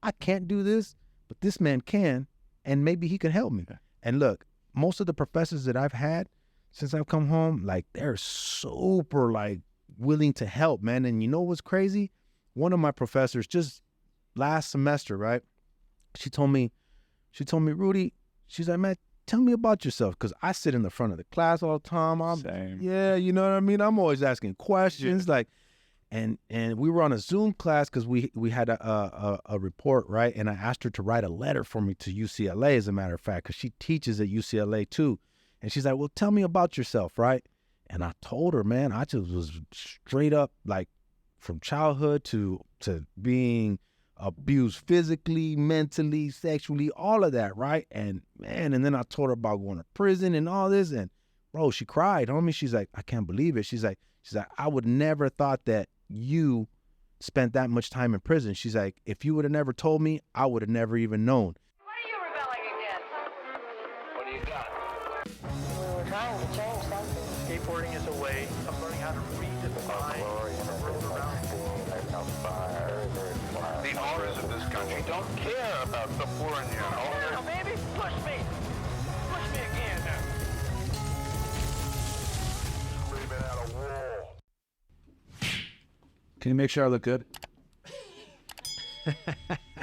I can't do this, but this man can, and maybe he can help me. And look, most of the professors that I've had since I've come home, like, they're super, like, willing to help, man. And you know what's crazy? One of my professors just last semester, right? She told me, Rudy, she's like, man, tell me about yourself, because I sit in the front of the class all the time. Same. Yeah, you know what I mean? I'm always asking questions, like, and we were on a Zoom class because we had a report, right? And I asked her to write a letter for me to UCLA, as a matter of fact, because she teaches at UCLA too. And she's like, well, tell me about yourself, right? And I told her, man, I just was straight up, like, from childhood to being abused physically, mentally, sexually, all of that, right? And man, and then I told her about going to prison and all this, and bro, she cried, homie. She's like, I can't believe it. She's like, I would never thought that you spent that much time in prison. She's like, if you would have never told me, I would have never even known. What are you rebelling against? What do you got? We're trying to change something. Skateboarding is a way of learning how to redefine the world around you. The owners of this country don't care about the poor and the Oh, baby, push me. Push me again now. screaming at a wall. Can you make sure I look good?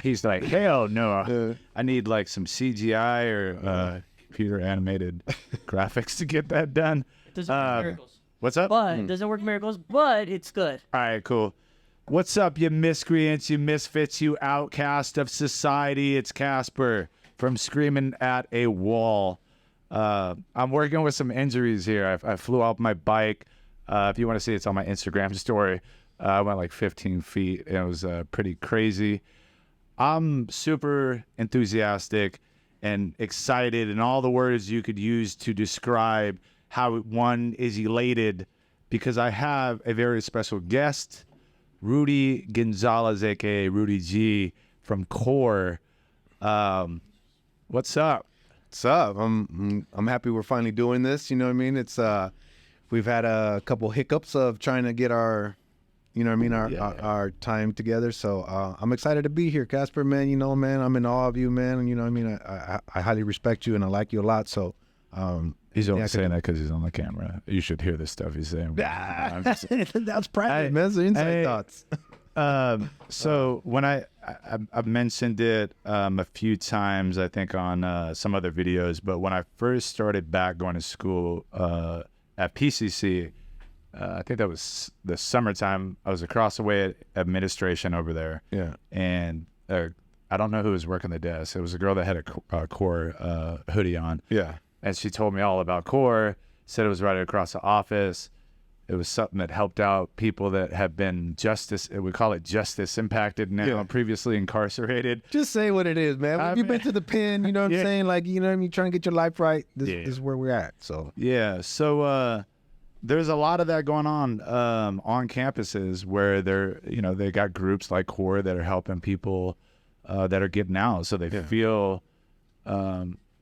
He's like, hell no. I need like some CGI or computer animated graphics to get that done. It doesn't work miracles. What's up? But it doesn't work miracles, but it's good. All right, cool. What's up, you miscreants, you misfits, you outcast of society? It's Kasper from Screaming at a Wall. I'm working with some injuries here. I flew off my bike. If you want to see it, it's on my Instagram story. I went like 15 feet. And it was pretty crazy. I'm super enthusiastic and excited, and all the words you could use to describe how one is elated, because I have a very special guest, Rudy Gonzalez, aka Rudy G from CORE. What's up? What's up? I'm happy we're finally doing this. You know what I mean? It's we've had a couple hiccups of trying to get our, you know what I mean, our time together. So I'm excited to be here, Kasper, man. You know, man, I'm in awe of you, man. And you know what I mean? I highly respect you and I like you a lot. So he's only saying that because he's on the camera. You should hear the stuff he's saying. That's private, man. So inside thoughts. So when I've mentioned it a few times, I think on some other videos, but when I first started back going to school at PCC, I think that was the summertime. I was across the way at administration over there. Yeah. And I don't know who was working the desk. It was a girl that had a CORE hoodie on. Yeah. And she told me all about CORE, said it was right across the office. It was something that helped out people that have been we call it justice impacted now, previously incarcerated. Just say what it is, man. If you've been to the pen, you know what I'm saying? Like, you know what I mean? Trying to get your life right. This is where we're at. So yeah. So there's a lot of that going on campuses where they got groups like CORE that are helping people that are getting out. So they feel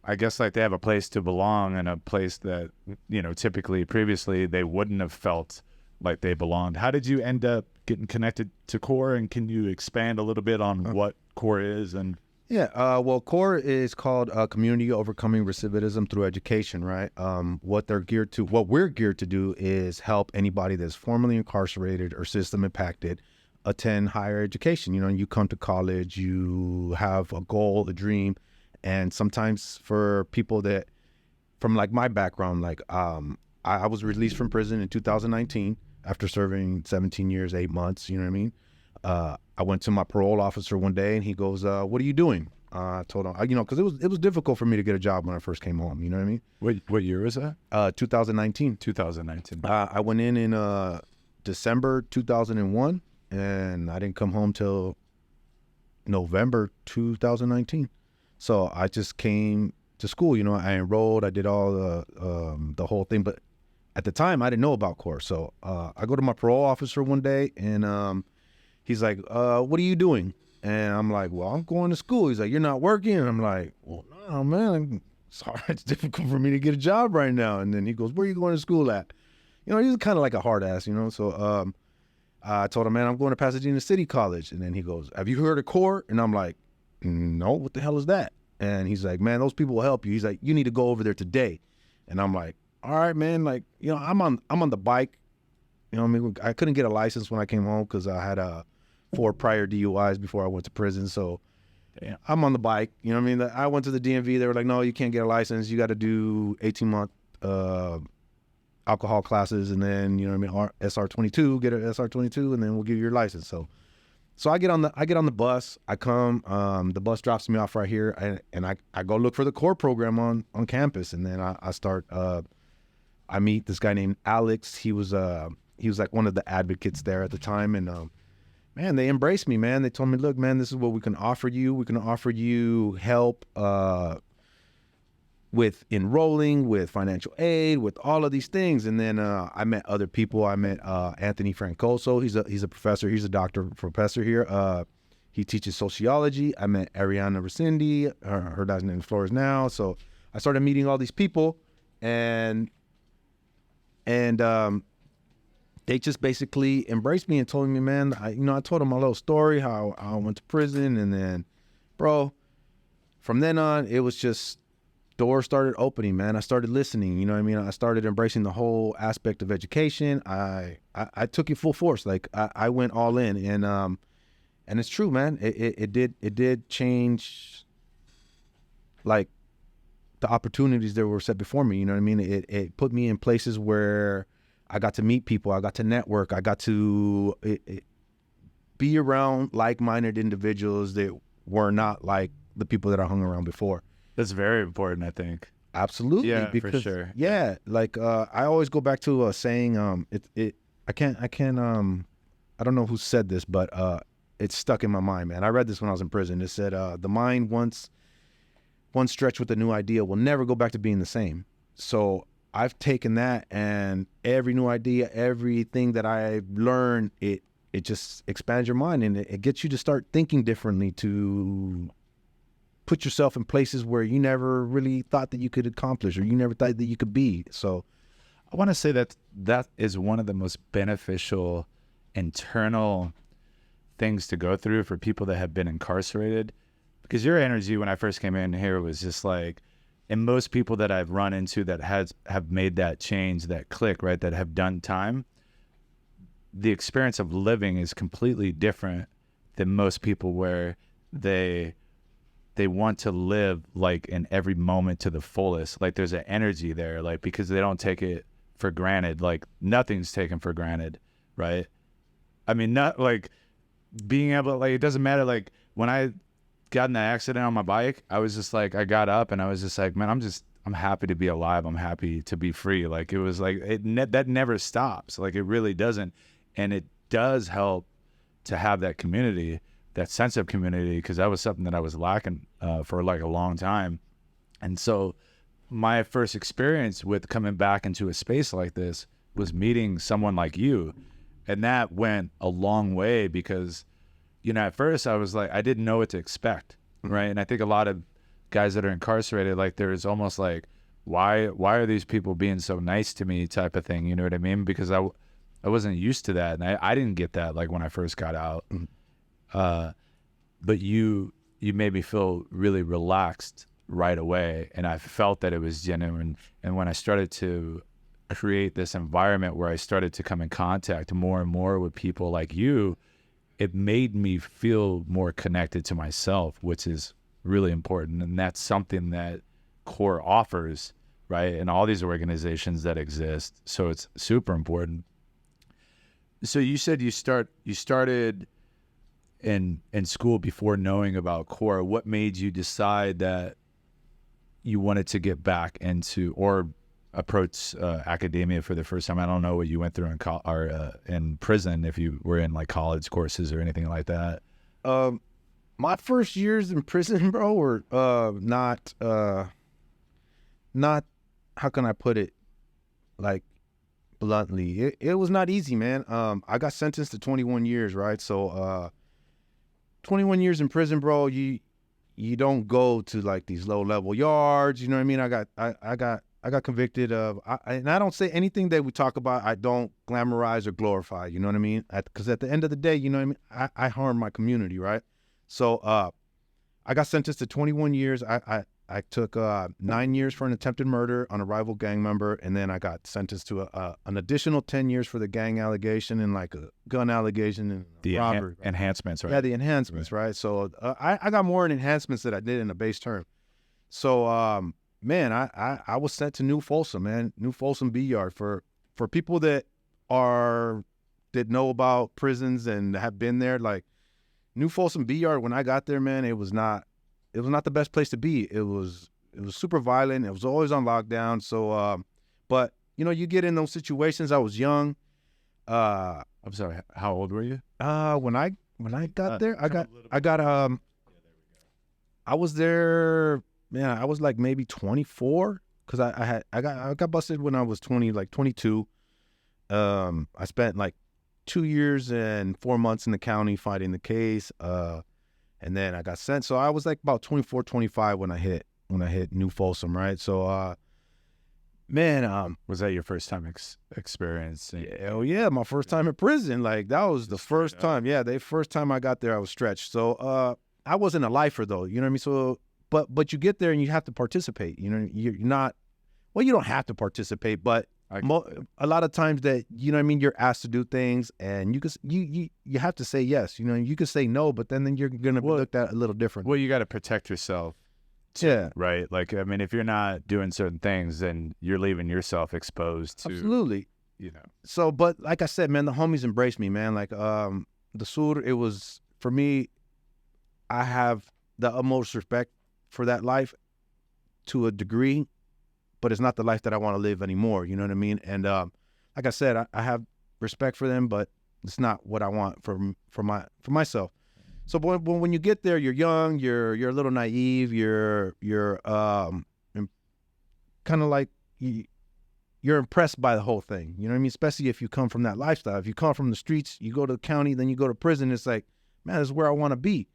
I guess like they have a place to belong, and a place that, typically previously they wouldn't have felt like they belonged. How did you end up getting connected to CORE, and can you expand a little bit on what CORE is? And well, CORE is called Community Overcoming Recidivism Through Education, right? What we're geared to do is help anybody that's formerly incarcerated or system impacted attend higher education. You come to college, you have a goal, a dream. And sometimes for people that, from like my background, like I was released from prison in 2019 after serving 17 years, 8 months, you know what I mean? I went to my parole officer one day and he goes, what are you doing? I told him, because it was difficult for me to get a job when I first came home, you know what I mean? What year was that? 2019. 2019. I went in December 2001 and I didn't come home till November 2019. So I just came to school, I enrolled, I did all the whole thing. But at the time, I didn't know about CORE. So I go to my parole officer one day, and he's like, what are you doing? And I'm like, well, I'm going to school. He's like, you're not working? And I'm like, well, no, man, sorry, it's difficult for me to get a job right now. And then he goes, where are you going to school at? He's kind of like a hard ass, So I told him, man, I'm going to Pasadena City College. And then he goes, have you heard of CORE? And I'm like, no, what the hell is that? And he's like, man, those people will help you. He's like, you need to go over there today. And I'm like, all right, man. Like, you know, I'm on the bike. You know what I mean? I couldn't get a license when I came home because I had 4 prior DUIs before I went to prison. So I'm on the bike. You know what I mean? I went to the DMV. They were like, no, you can't get a license. You got to do 18-month alcohol classes. And then, you know what I mean? SR22, get an SR22, and then we'll give you your license. So I get on the bus. I come. The bus drops me off right here, and I go look for the core program on campus. And then I start. I meet this guy named Alex. He was like one of the advocates there at the time, and man, they embraced me, man. They told me, look, man, this is what we can offer you. We can offer you help with enrolling, with financial aid, with all of these things. And then I met other people. I met Anthony Francoso. He's a professor. He's a doctor professor here. He teaches sociology. I met Ariana Resindi. Her dad's name is Flores now. So I started meeting all these people, and they just basically embraced me and told me, man, I told them my little story, how I went to prison. And then, bro, from then on, it was just doors started opening, man. I started listening, you know what I mean? I started embracing the whole aspect of education. I took it full force. Like I went all in, and it's true, man. It did change, like, the opportunities that were set before me, you know what I mean? It put me in places where I got to meet people. I got to network. I got to be around like-minded individuals that were not like the people that I hung around before. That's very important, I think. Absolutely. Yeah, because, for sure. Yeah, like I always go back to a saying. I don't know who said this, but it's stuck in my mind, man. I read this when I was in prison. It said, "The mind once stretched with a new idea will never go back to being the same." So I've taken that, and every new idea, everything that I've learned, it just expands your mind, and it gets you to start thinking differently, to put yourself in places where you never really thought that you could accomplish, or you never thought that you could be. So I want to say that is one of the most beneficial internal things to go through for people that have been incarcerated, because your energy when I first came in here was just like, and most people that I've run into that have made that change, that click, right, that have done time, the experience of living is completely different than most people, where they want to live like in every moment to the fullest. Like there's an energy there, like, because they don't take it for granted. Like nothing's taken for granted, right? I mean, not like being able to, like, it doesn't matter. Like when I got in that accident on my bike, I was just like, I got up and I was just like, man, I'm happy to be alive. I'm happy to be free. Like it was like, that never stops. Like it really doesn't. And it does help to have that community, that sense of community, because that was something that I was lacking for like a long time. And so my first experience with coming back into a space like this was meeting someone like you. And that went a long way, because, you know, at first I was like, I didn't know what to expect, right? And I think a lot of guys that are incarcerated, like there's almost like, why are these people being so nice to me type of thing, you know what I mean? Because I wasn't used to that, and I didn't get that like when I first got out. But you made me feel really relaxed right away, and I felt that it was genuine. And when I started to create this environment where I started to come in contact more and more with people like you, it made me feel more connected to myself, which is really important. And that's something that CORE offers, right? And all these organizations that exist. So it's super important. So you said you started in school before knowing about CORE. What made you decide that you wanted to get back into or approach academia for the first time? I don't know what you went through in prison, if you were in like college courses or anything like that. My first years in prison, bro, were not how can I put it, like, bluntly, it was not easy, man. I got sentenced to 21 years, right? So 21 years in prison, bro, you don't go to like these low level yards, you know what I mean? I got convicted of, and I don't say anything that we talk about, I don't glamorize or glorify, you know what I mean? Because at the end of the day, you know what I mean, I harm my community, right? So I got sentenced to 21 years. I took 9 years for an attempted murder on a rival gang member, and then I got sentenced to an additional 10 years for the gang allegation and like a gun allegation and The robbery. enhancements, right? Yeah, the enhancements, right? So I got more enhancements than I did in the base term. So, man, I was sent to New Folsom, man, New Folsom B Yard. For people that know about prisons and have been there, like New Folsom B Yard, when I got there, man, it was not the best place to be. It was super violent. It was always on lockdown. So, but you know, you get in those situations. I was young. I'm sorry. How old were you? When I got there, I was there, man. I was like maybe 24 because I got busted when I was 22. I spent like 2 years and 4 months in the county fighting the case. And then I got sent. So I was like about 24, 25 when I hit New Folsom, right? So, man, Was that your first time experience? hell yeah, my first time in prison. Like that was the first time. Yeah, the first time I got there, I was stretched. So, I wasn't a lifer though. You know what I mean? So, but you get there and you have to participate. You know, you're not. Well, you don't have to participate, but a lot of times that, you know what I mean, you're asked to do things and you have to say yes. You know, you could say no, but then you're gonna be looked at a little different. Well, you got to protect yourself. Yeah. Right. Like, I mean, if you're not doing certain things, then you're leaving yourself exposed to. Absolutely. You know. So, but like I said, man, the homies embraced me, man. Like, the sur, it was, for me, I have the utmost respect for that life to a degree, but it's not the life that I want to live anymore. You know what I mean? And like I said, I have respect for them, but it's not what I want for myself. So when you get there, you're young, you're a little naive, you're kind of like you're impressed by the whole thing. You know what I mean? Especially if you come from that lifestyle. If you come from the streets, you go to the county, then you go to prison. It's like, man, this is where I want to be.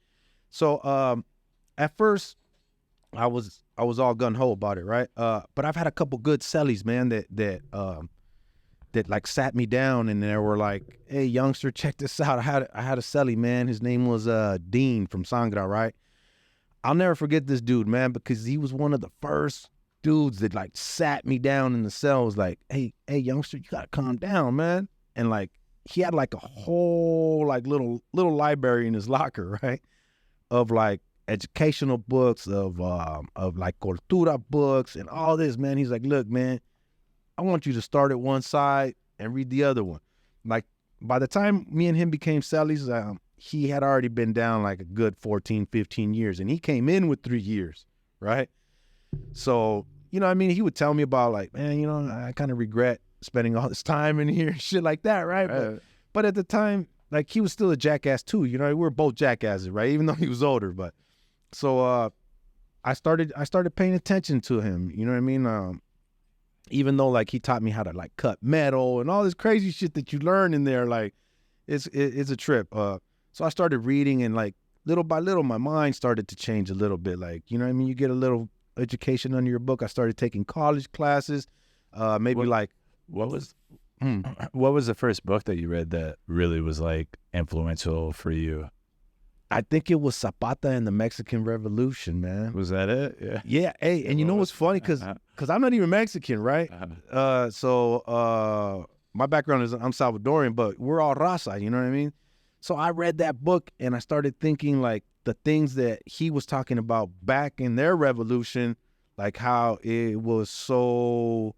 So at first, I was all gung ho about it, right? But I've had a couple good cellies, man, that like sat me down and they were like, "Hey, youngster, check this out. I had a cellie, man. His name was Dean from Sangra, right? I'll never forget this dude, man, because he was one of the first dudes that like sat me down in the cell. Was like, hey, youngster, you gotta calm down, man." And like he had like a whole like little library in his locker, right, of like educational books, of like cultura books and all this, man. He's like, "Look, man, I want you to start at one side and read the other one." Like by the time me and him became cellies, he had already been down like a good 14, 15 years, and he came in with 3 years, right? So, you know what I mean? He would tell me about like, "Man, you know, I kind of regret spending all this time in here," shit like that, right? But at the time, like he was still a jackass too, you know? We were both jackasses, right? Even though he was older, but so I started paying attention to him, you know what I mean? Even though like he taught me how to like cut metal and all this crazy shit that you learn in there, like it's a trip. So I started reading, and like little by little, my mind started to change a little bit. Like, you know what I mean? You get a little education under your book. I started taking college classes. What was the first book that you read that really was like influential for you? I think it was Zapata and the Mexican Revolution, man. Was that it? Yeah. Yeah. Hey, and you know what's funny? Because I'm not even Mexican, right? So my background is I'm Salvadorian, but we're all raza, you know what I mean? So I read that book and I started thinking like the things that he was talking about back in their revolution, like how it was so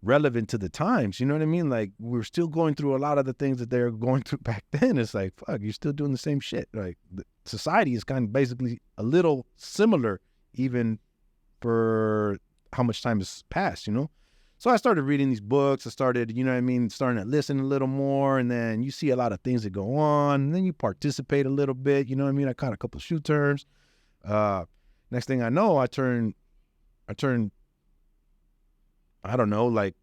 relevant to the times, you know what I mean? Like we're still going through a lot of the things that they were going through back then. It's like, fuck, you're still doing the same shit. Like society is kind of basically a little similar, even for how much time has passed, you know? So I started reading these books. I started, you know what I mean, starting to listen a little more, and then you see a lot of things that go on, and then you participate a little bit, you know what I mean? I caught a couple of shoe turns. Next thing I know, I turned, I don't know, like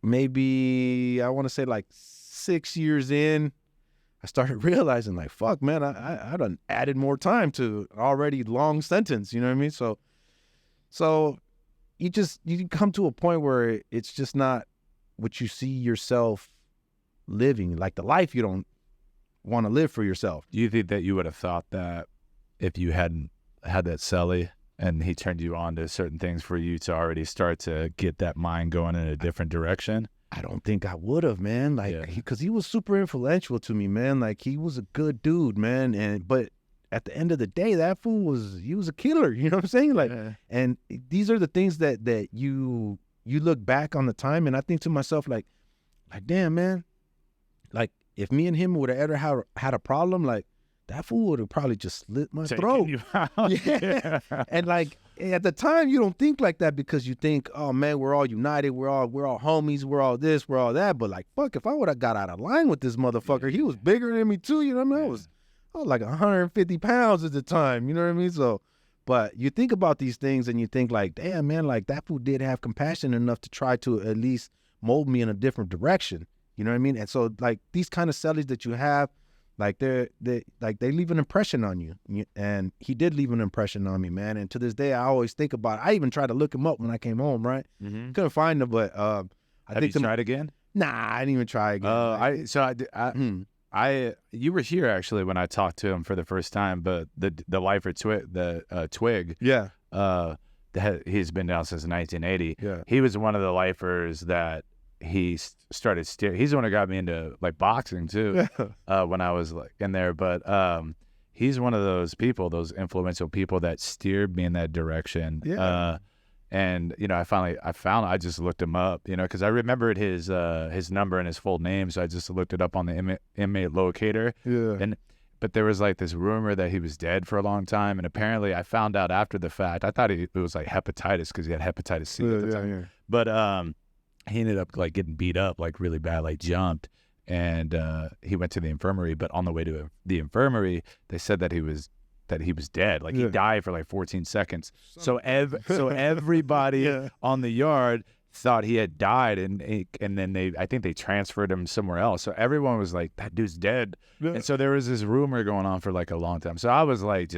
maybe I want to say like 6 years in, I started realizing like, fuck, man, I done added more time to an already long sentence, you know what I mean? So you come to a point where it's just not what you see yourself living, like the life you don't want to live for yourself. Do you think that you would have thought that if you hadn't had that celly and he turned you on to certain things for you to already start to get that mind going in a different direction? I don't think I would have, man. Like, because he was super influential to me, man. Like, he was a good dude, man. But at the end of the day, that fool he was a killer. You know what I'm saying? Like, and these are the things that you look back on the time, and I think to myself, like, damn, man. Like, if me and him would have ever had a problem, like, that fool would have probably just slit my throat. Yeah. And like at the time, you don't think like that because you think, oh man, we're all united, we're all homies, we're all this, we're all that. But like, fuck, if I would have got out of line with this motherfucker, he was bigger than me too. You know what I mean? I was like 150 pounds at the time. You know what I mean? So, but you think about these things and you think like, damn, man, like that fool did have compassion enough to try to at least mold me in a different direction. You know what I mean? And so like these kind of cellies that you have, like they leave an impression on you, and he did leave an impression on me, man. And to this day, I always think about it. I even tried to look him up when I came home, right? Couldn't find him, but Have you tried again? Nah, I didn't even try again. You were here actually when I talked to him for the first time, but the lifer Twig, he's been down since 1980. Yeah, he was one of the lifers that he started steering. He's the one who got me into like boxing too. When I was like in there, but he's one of those people, those influential people that steered me in that direction. And you know, I just looked him up, you know, because I remembered his number and his full name, so I just looked it up on the inmate locator. But there was like this rumor that he was dead for a long time, and apparently I found out after the fact. I thought it was like hepatitis because he had hepatitis C at the time. But he ended up like getting beat up like really bad, like jumped, and he went to the infirmary. But on the way to the infirmary, they said that he was dead. Like he died for like 14 seconds. So everybody on the yard thought he had died, and then I think they transferred him somewhere else. So everyone was like, that dude's dead. And so there was this rumor going on for like a long time. So I was like,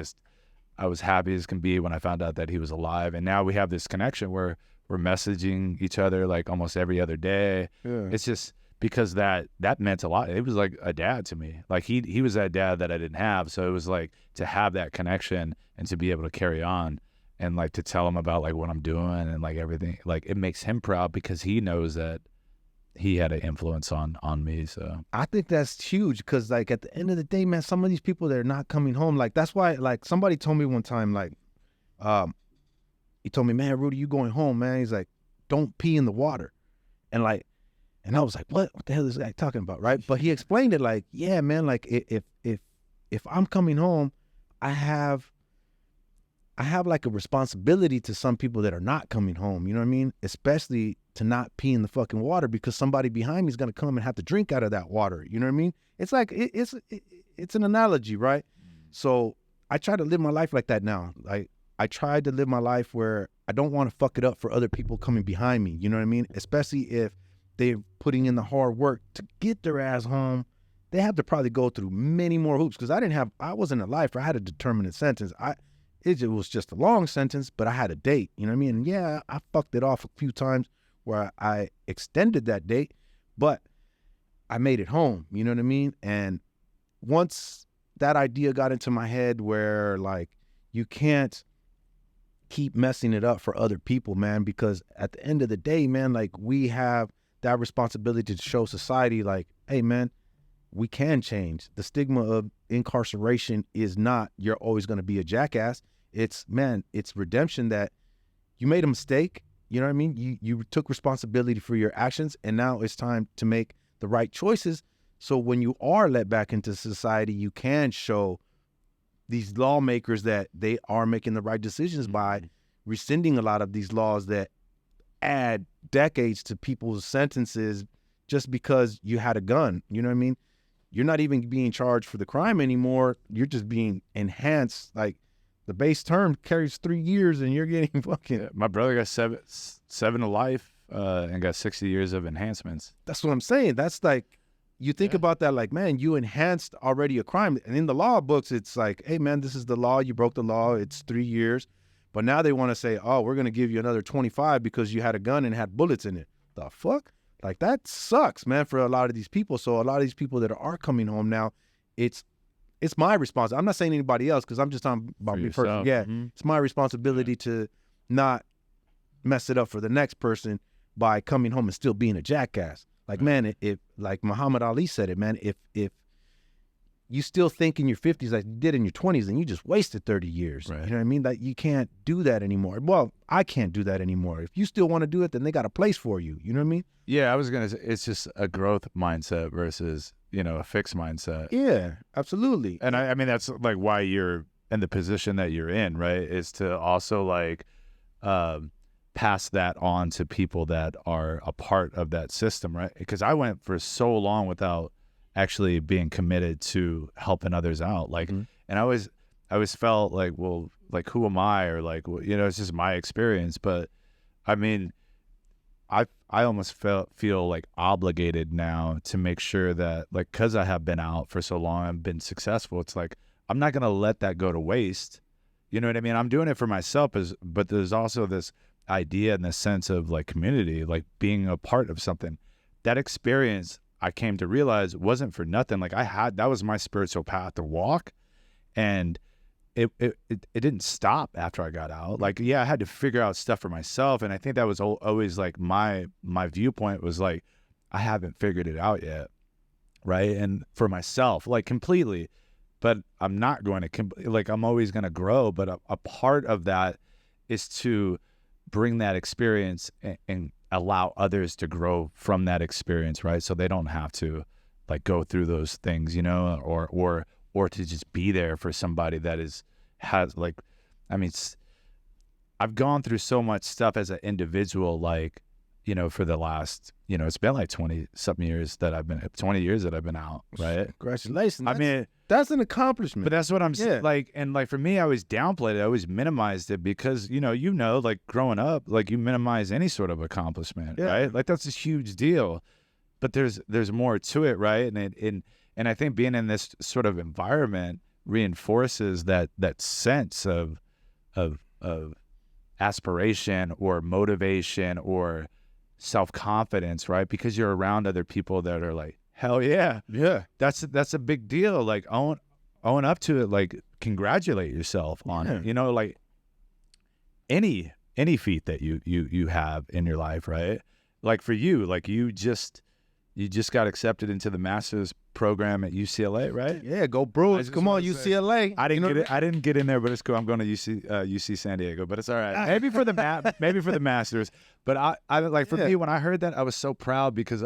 I was happy as can be when I found out that he was alive. And now we have this connection where we're messaging each other like almost every other day. It's just because that meant a lot. It was like a dad to me. Like he was that dad that I didn't have. So it was like to have that connection and to be able to carry on and like to tell him about like what I'm doing and like everything. Like it makes him proud because he knows that he had an influence on me. So I think that's huge because like at the end of the day, man, some of these people that are not coming home, like that's why like somebody told me one time, like he told me, man, Rudy, you going home, man. He's like, don't pee in the water. And I was like, what the hell is this guy talking about, right? But he explained it like, yeah, man, like if I'm coming home, I have like a responsibility to some people that are not coming home, you know what I mean? Especially to not pee in the fucking water because somebody behind me is going to come and have to drink out of that water, you know what I mean? It's like, it's an analogy, right? So I try to live my life like that now. Like, I tried to live my life where I don't want to fuck it up for other people coming behind me. You know what I mean? Especially if they're putting in the hard work to get their ass home. They have to probably go through many more hoops because I wasn't a lifer. I had a determinate sentence. It was just a long sentence, but I had a date. You know what I mean? And yeah, I fucked it off a few times where I extended that date, but I made it home. You know what I mean? And once that idea got into my head where like you can't keep messing it up for other people, man, because at the end of the day, man, like we have that responsibility to show society like, hey, man, we can change. The stigma of incarceration is not you're always going to be a jackass. It's, man, it's redemption that you made a mistake. You know what I mean? You took responsibility for your actions, and now it's time to make the right choices. So when you are let back into society, you can show these lawmakers that they are making the right decisions by rescinding a lot of these laws that add decades to people's sentences just because you had a gun. You know what I mean? You're not even being charged for the crime anymore. You're just being enhanced. Like the base term carries 3 years and you're getting fucking... My brother got seven to life and got 60 years of enhancements. That's what I'm saying. That's like, you think about that like, man, you enhanced already a crime. And in the law books, it's like, hey, man, this is the law. You broke the law. It's 3 years. But now they want to say, oh, we're going to give you another 25 because you had a gun and had bullets in it. The fuck? Like, that sucks, man, for a lot of these people. So a lot of these people that are coming home now, it's it's my responsibility. I'm not saying anybody else because I'm just talking about For me yourself. personally. Yeah, Mhm. it's my responsibility to not mess it up for the next person by coming home and still being a jackass. Like, man, if like Muhammad Ali said it, man, if you still think in your 50s like you did in your 20s, then you just wasted 30 years. Right. You know what I mean? Like, you can't do that anymore. Well, I can't do that anymore. If you still want to do it, then they got a place for you. You know what I mean? Yeah, I was gonna say it's just a growth mindset versus, you know, a fixed mindset. Yeah, absolutely. And I mean, that's like why you're in the position that you're in, right? Is to also like pass that on to people that are a part of that system, right? Because I went for so long without actually being committed to helping others out. Like, and I always felt like, well, like, who am I? Or like, well, you know, it's just my experience. But I mean, I almost feel like obligated now to make sure that, like, because I have been out for so long and been successful, it's like, I'm not going to let that go to waste. You know what I mean? I'm doing it for myself, but there's also this idea and this sense of like community, like being a part of something. That experience, I came to realize, wasn't for nothing. Like, that was my spiritual path to walk. And it didn't stop after I got out. Like, yeah, I had to figure out stuff for myself. And I think that was always like my viewpoint was like, I haven't figured it out yet. Right. And for myself, like, completely, but I'm not going to, like, I'm always going to grow. But a part of that is to bring that experience and allow others to grow from that experience. Right. So they don't have to like go through those things, you know, or to just be there for somebody that has like, I mean, I've gone through so much stuff as an individual, like, you know, for the last, you know, it's been like 20 years that I've been out. Right. Congratulations. I mean, that's an accomplishment. but that's what I'm Yeah. like. And like, for me, I always downplayed it. I always minimized it because, you know, like growing up, like you minimize any sort of accomplishment, Yeah. right? Like, that's a huge deal, but there's more to it. Right. And I think being in this sort of environment reinforces that sense of aspiration or motivation or self-confidence, right? Because you're around other people that are like, hell yeah. Yeah. That's a big deal. Like, own up to it. Like, congratulate yourself on it. You know, like any feat that you have in your life, right? Like, for you, like, you just got accepted into the master's program at UCLA, right? Yeah, go Bruins. Come on, UCLA. I didn't get in there, but it's cool. I'm going to UC San Diego, but it's all right. Maybe for the masters. But I like, for me, when I heard that, I was so proud because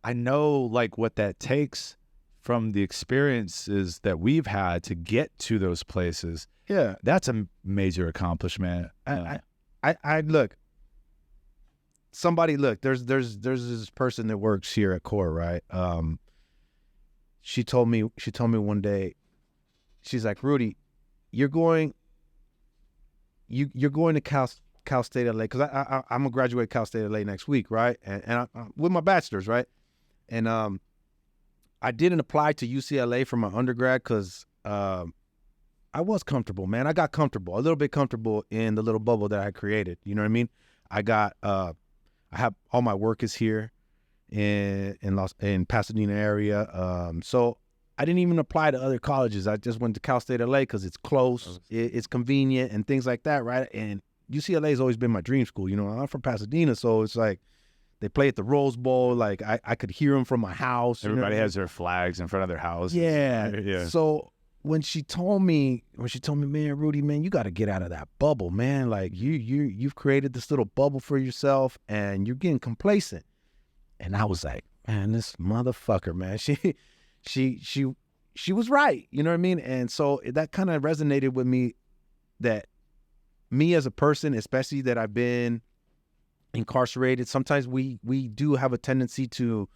I know like what that takes from the experiences that we've had to get to those places. Yeah. That's a major accomplishment. I look. Somebody look. There's this person that works here at Core, right? She told me one day, she's like, Rudy, you're going to Cal State LA, because I'm gonna graduate Cal State LA next week, right? And I'm with my bachelor's, right? And I didn't apply to UCLA for my undergrad because I was comfortable, man. I got comfortable, a little bit comfortable in the little bubble that I created. You know what I mean? I have all my work is here in Pasadena area. So I didn't even apply to other colleges. I just went to Cal State LA because it's close, it's convenient, and things like that, right? And UCLA has always been my dream school. You know, I'm from Pasadena, so it's like they play at the Rose Bowl. Like I could hear them from my house. Everybody has their flags in front of their house. Yeah. So when she told me, man, Rudy, man, you got to get out of that bubble, man. Like you've created this little bubble for yourself, and you're getting complacent. And I was like, man, this motherfucker, man, she was right. You know what I mean? And so that kind of resonated with me, that me as a person, especially that I've been incarcerated, sometimes we do have a tendency to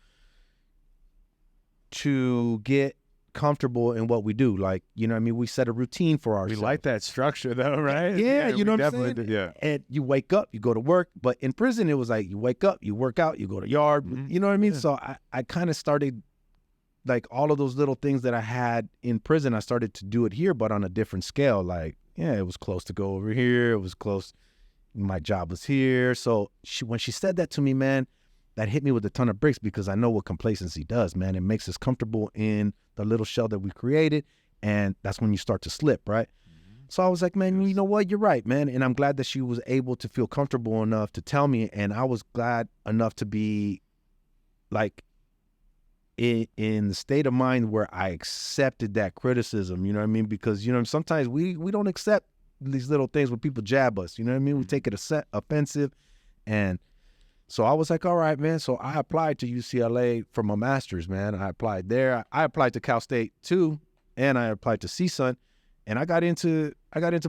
get comfortable in what we do. Like, you know what I mean? We set a routine for We ourselves. like that structure though, right? Yeah, you know we what I'm definitely saying? do, yeah. And you wake up, you go to work. But in prison, it was like you wake up, you work out, you go to yard. You know what I mean? So I kind of started, like, all of those little things that I had in prison, I started to do it here, but on a different scale. Like, yeah, it was close to go over here. It was close. My job was here. So when she said that to me, man, that hit me with a ton of bricks, because I know what complacency does, man. It makes us comfortable in the little shell that we created, and that's when you start to slip, right? So I was like, man, you know what? You're right, man. And I'm glad that she was able to feel comfortable enough to tell me. And I was glad enough to be like in the state of mind where I accepted that criticism, you know what I mean? Because, you know, sometimes we don't accept these little things when people jab us, you know what I mean? We take it offensive. And so I was like, all right, man. So I applied to UCLA for my master's, man. I applied there. I applied to Cal State too. And I applied to CSUN. And I got into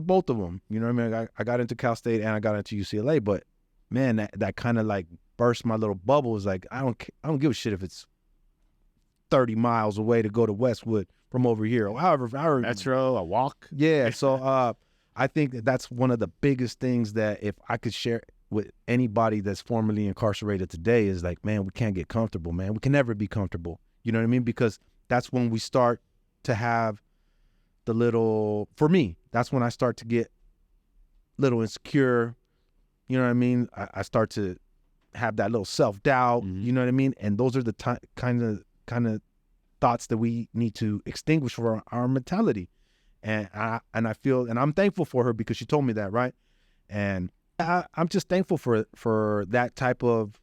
both of them. You know what I mean? I got into Cal State and I got into UCLA. But man, that kind of like burst my little bubble. Is like I don't give a shit if it's 30 miles away to go to Westwood from over here, or however Metro, a walk. Yeah. So I think that's one of the biggest things that if I could share with anybody that's formerly incarcerated today is like, man, we can't get comfortable, man. We can never be comfortable. You know what I mean? Because that's when we start to have the little, for me, that's when I start to get little insecure. You know what I mean? I start to have that little self-doubt, you know what I mean? And those are the kind of thoughts that we need to extinguish for our mentality. And I feel, and I'm thankful for her because she told me that, right? And I'm just thankful for that type of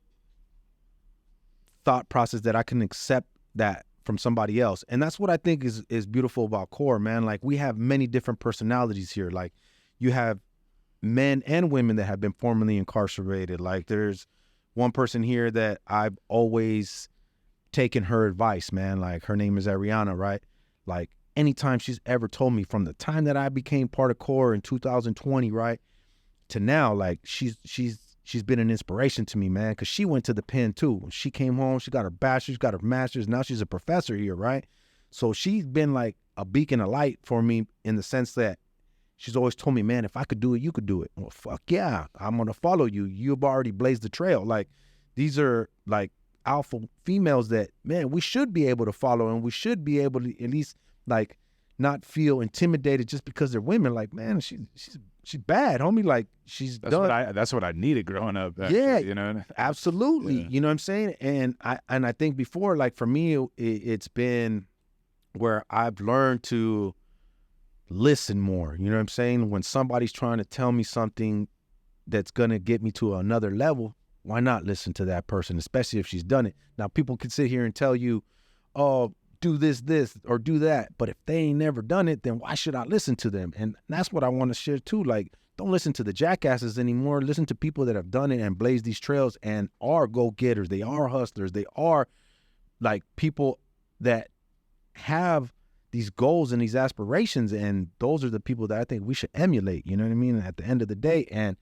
thought process, that I can accept that from somebody else. And that's what I think is beautiful about CORE, man. Like, we have many different personalities here. Like, you have men and women that have been formerly incarcerated. Like, there's one person here that I've always taken her advice, man. Like, her name is Ariana, right? Like, anytime she's ever told me, from the time that I became part of CORE in 2020, right, to now, like, she's been an inspiration to me, man, because she went to the pen too. When she came home, she got her bachelor's, got her master's. Now she's a professor here, right? So she's been like a beacon of light for me, in the sense that she's always told me, man, if I could do it, you could do it. Well, fuck yeah, I'm going to follow you. You've already blazed the trail. Like, these are like alpha females that, man, we should be able to follow, and we should be able to at least like not feel intimidated just because they're women. Like, man, she's bad, homie. Like, she's done. That's what I needed growing up. Actually, yeah, you know, absolutely. Yeah. You know what I'm saying? And I think before, like, for me, it's been where I've learned to listen more. You know what I'm saying? When somebody's trying to tell me something that's gonna get me to another level, why not listen to that person, especially if she's done it? Now, people can sit here and tell you, oh, do this, or do that. But if they ain't never done it, then why should I listen to them? And that's what I want to share too. Like, don't listen to the jackasses anymore. Listen to people that have done it and blazed these trails and are go-getters. They are hustlers. They are like people that have these goals and these aspirations. And those are the people that I think we should emulate. You know what I mean? At the end of the day. And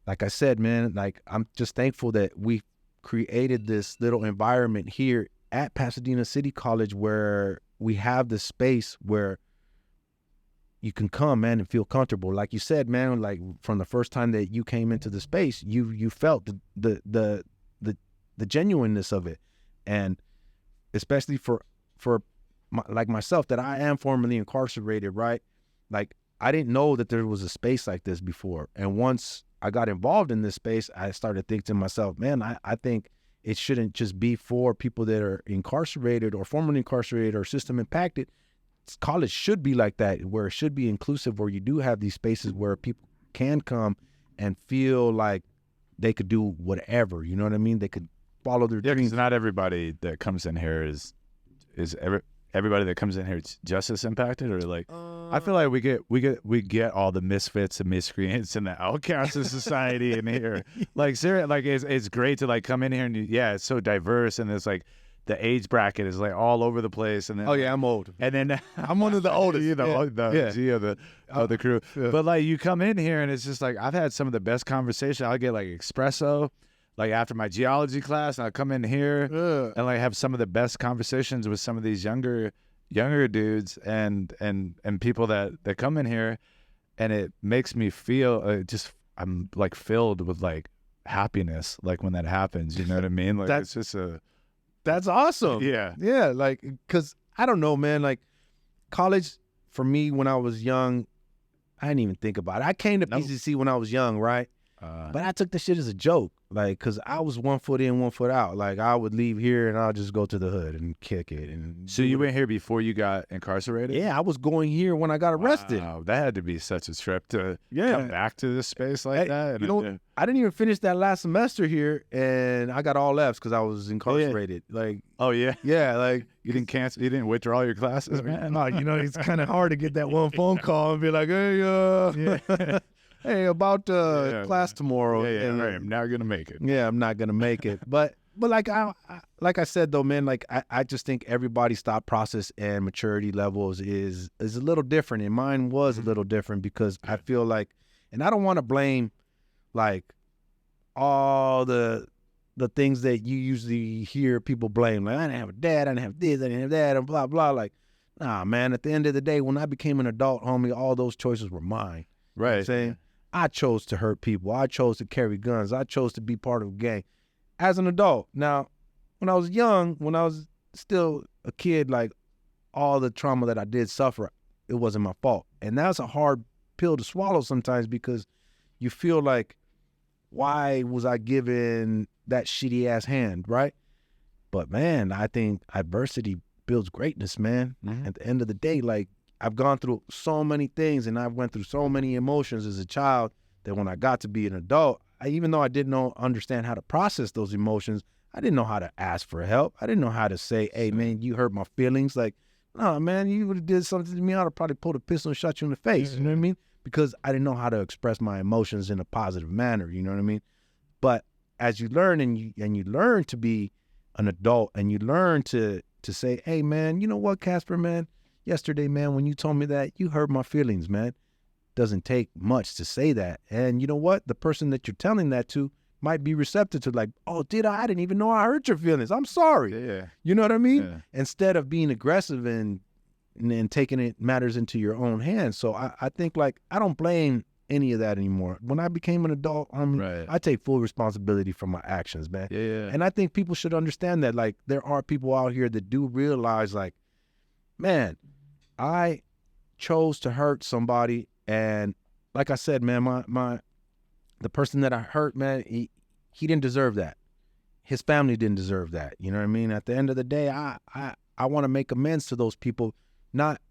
like I said, man, like, I'm just thankful that we created this little environment here at Pasadena City College where we have the space where you can come, man, and feel comfortable. Like you said, man, like, from the first time that you came into the space, you felt the genuineness of it. And especially for like myself, that I am formerly incarcerated, right? Like, I didn't know that there was a space like this before. And once I got involved in this space, I started thinking to myself, man, I think it shouldn't just be for people that are incarcerated or formerly incarcerated or system impacted. College should be like that, where it should be inclusive, where you do have these spaces where people can come and feel like they could do whatever. You know what I mean? They could follow their dreams. because not everybody that comes in here is everybody that comes in here justice impacted, or like, I feel like we get all the misfits and miscreants and the outcasts of society in here. Like, seriously, like, it's great to like come in here and it's so diverse, and it's like the age bracket is like all over the place. And then, Oh yeah, I'm old. and then I'm one of the oldest. you know, the G of the crew. Yeah. But like, you come in here and it's just like, I've had some of the best conversations. I'll get like espresso, like after my geology class, and I'll come in here and like have some of the best conversations with some of these younger dudes and people that come in here, and it makes me feel I'm like filled with like happiness, like when that happens, you know what I mean? Like, it's just That's awesome. Yeah. Yeah, like, because I don't know, man, like, college for me when I was young, I didn't even think about it. I came to PCC when I was young, right? But I took the shit as a joke, like, cause I was 1 foot in, 1 foot out. Like I would leave here and I'll just go to the hood and kick it. And So you went here before you got incarcerated? yeah, I was going here when I got arrested. Wow, that had to be such a trip to come back to this space like Hey, that. you know, I didn't even finish that last semester here, and I got all F's because I was incarcerated. Like, oh yeah, yeah, like you didn't cancel, you didn't withdraw your classes, man. no, you know, it's kind of hard to get that one phone call and be like, hey, hey, about class tomorrow. Yeah, and, right. I'm not gonna make it. yeah, I'm not gonna make it. But like like I said though, man, like I just think everybody's thought process and maturity levels is a little different, and mine was a little different because I feel like, and I don't want to blame like all the things that you usually hear people blame, like I didn't have a dad, I didn't have this, I didn't have that, and blah blah. Like, nah, man. At the end of the day, when I became an adult, homie, all those choices were mine. You know what I'm saying? I chose to hurt people. I chose to carry guns. I chose to be part of a gang as an adult. Now, when I was young, when I was still a kid, like all the trauma that I did suffer, it wasn't my fault. And that's a hard pill to swallow sometimes because you feel like, why was I given that shitty ass hand, right? But man, I think adversity builds greatness, man. At the end of the day, like, I've gone through so many things and I went through so many emotions as a child that when I got to be an adult, even though I didn't understand how to process those emotions, I didn't know how to ask for help. I didn't know how to say, hey, man, you hurt my feelings. Like, no, man, you would have did something to me, I'd have probably pulled a pistol and shot you in the face. You know what I mean? Because I didn't know how to express my emotions in a positive manner. You know what I mean? But as you learn and you learn to be an adult and you learn to say, hey, man, you know what, Kasper, man? Yesterday, man, when you told me that, you hurt my feelings, man. Doesn't take much to say that. And you know what? The person that you're telling that to might be receptive to, like, oh, did I? I didn't even know I hurt your feelings. I'm sorry. Yeah. You know what I mean? Yeah. Instead of being aggressive and taking matters into your own hands. So I think, like, I don't blame any of that anymore. When I became an adult, I take full responsibility for my actions, man. Yeah. And I think people should understand that, like, there are people out here that do realize, like, man, I chose to hurt somebody, and like I said, man, the person that I hurt, man, he didn't deserve that. His family didn't deserve that. You know what I mean? At the end of the day, I want to make amends to those people, not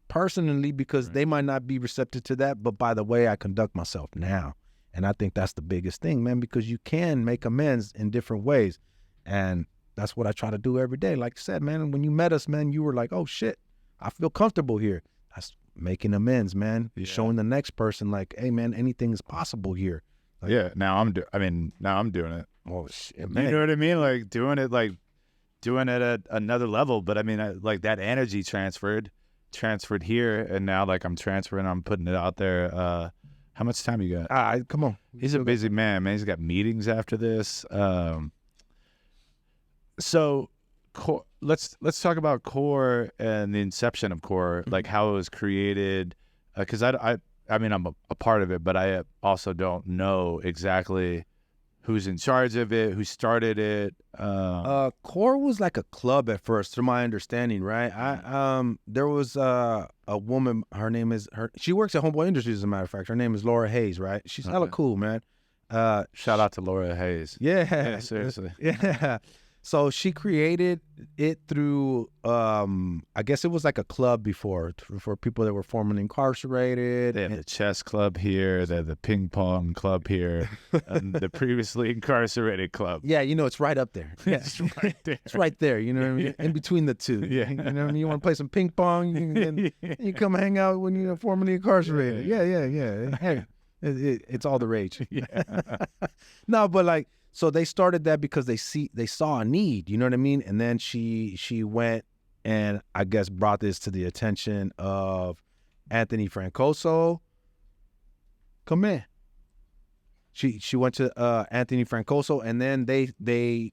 personally because they might not be receptive to that, but by the way I conduct myself now. And I think that's the biggest thing, man, because you can make amends in different ways, and that's what I try to do every day. Like I said, man, when you met us, man, you were like, oh shit, I feel comfortable here. That's making amends, man. Yeah. Showing the next person, like, hey, man, anything is possible here. Like, yeah. Now I'm doing it. oh shit, man. You know what I mean? Like doing it at another level. But I mean, like that energy transferred here, and now like I'm transferring. I'm putting it out there. How much time you got? Come on. He's a busy man. He's got meetings after this. So. Let's talk about Core and the inception of Core, like how it was created, because I mean I'm a part of it, but I also don't know exactly who's in charge of it, who started it. Core was like a club at first, to my understanding, right? There was a woman. She works at Homeboy Industries, as a matter of fact. Her name is Laura Hayes, right? She's hella cool, man. Shout out to Laura Hayes. Yeah, seriously. Yeah. So she created it through, I guess it was like a club before for people that were formerly incarcerated. They have the chess club here, they have the ping pong club here, and the previously incarcerated club. Yeah, you know, it's right up there. Yeah. It's right there. It's right there, you know what I mean? In between the two. Yeah. You know what I mean? You want to play some ping pong, you come hang out when you're formerly incarcerated. Yeah. Hey, it's all the rage. Yeah. No, but like, so they started that because they saw a need, you know what I mean? And then she went and I guess brought this to the attention of Anthony Francoso. Come in. She went to Anthony Francoso, and then they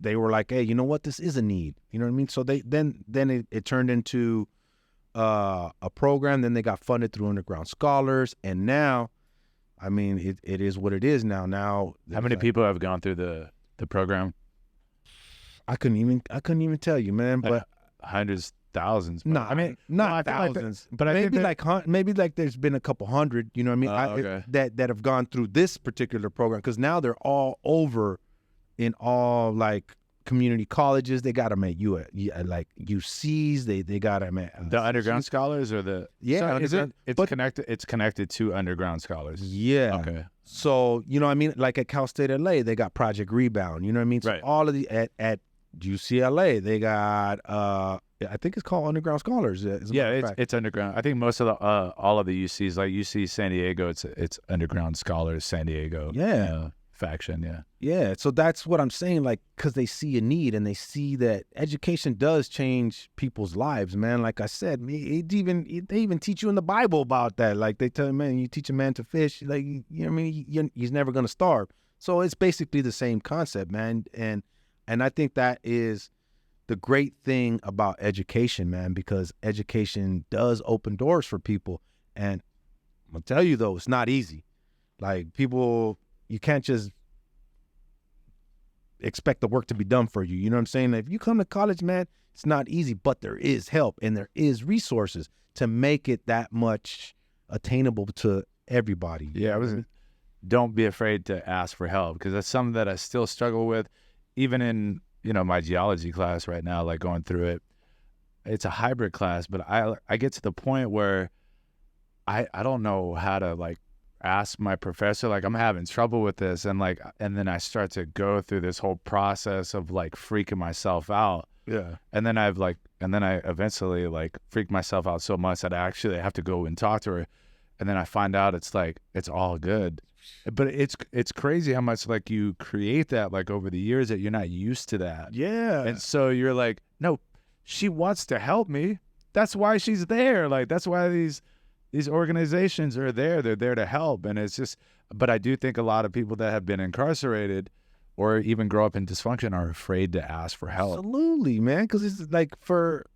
were like, hey, you know what? This is a need. You know what I mean? So then it turned into a program. Then they got funded through Underground Scholars, and now, I mean, it is what it is now. Now, how many people have gone through the program? I couldn't even tell you, man. But hundreds, thousands. But, No, I mean not I feel like thousands, but I think maybe like there's been a couple hundred. You know what I mean? Okay. That have gone through this particular program because now they're all over in all like community colleges. They got them at like UCs. They got them at the underground scholars or the It's connected to underground scholars. Yeah. Okay. So you know what I mean? Like at Cal State LA, they got Project Rebound. You know what I mean? So Right. all of the at UCLA, they got I think it's called Underground Scholars. It's underground. I think most of the all of the UCs, like UC San Diego, it's underground scholars San Diego. Yeah. Faction. Yeah. Yeah, so that's what I'm saying, like, because they see a need and they see that education does change people's lives, man. Like I said, they even teach you in the Bible about that. Like they tell you, man, you teach a man to fish, like, you know what I mean? He's never going to starve. So it's basically the same concept, man. And I think that is the great thing about education, man, because education does open doors for people. And I'm going to tell you, though, it's not easy. Like people... You can't just expect the work to be done for you. You know what I'm saying? If you come to college, man, it's not easy, but there is help and there is resources to make it that much attainable to everybody. Yeah, don't be afraid to ask for help because that's something that I still struggle with, even in my geology class right now. Like going through it, it's a hybrid class, but I get to the point where I don't know how to like ask my professor, like I'm having trouble with this, and then I start to go through this whole process of like freaking myself out. Yeah. And then I eventually like freak myself out so much that I actually have to go and talk to her, and then I find out it's like it's all good. But it's crazy how much like you create that like over the years that you're not used to that. Yeah. And so you're like, no, she wants to help me. That's why she's there. Like that's why these organizations are there. They're there to help. And it's just, but I do think a lot of people that have been incarcerated or even grow up in dysfunction are afraid to ask for help. Absolutely, man. Because it's like for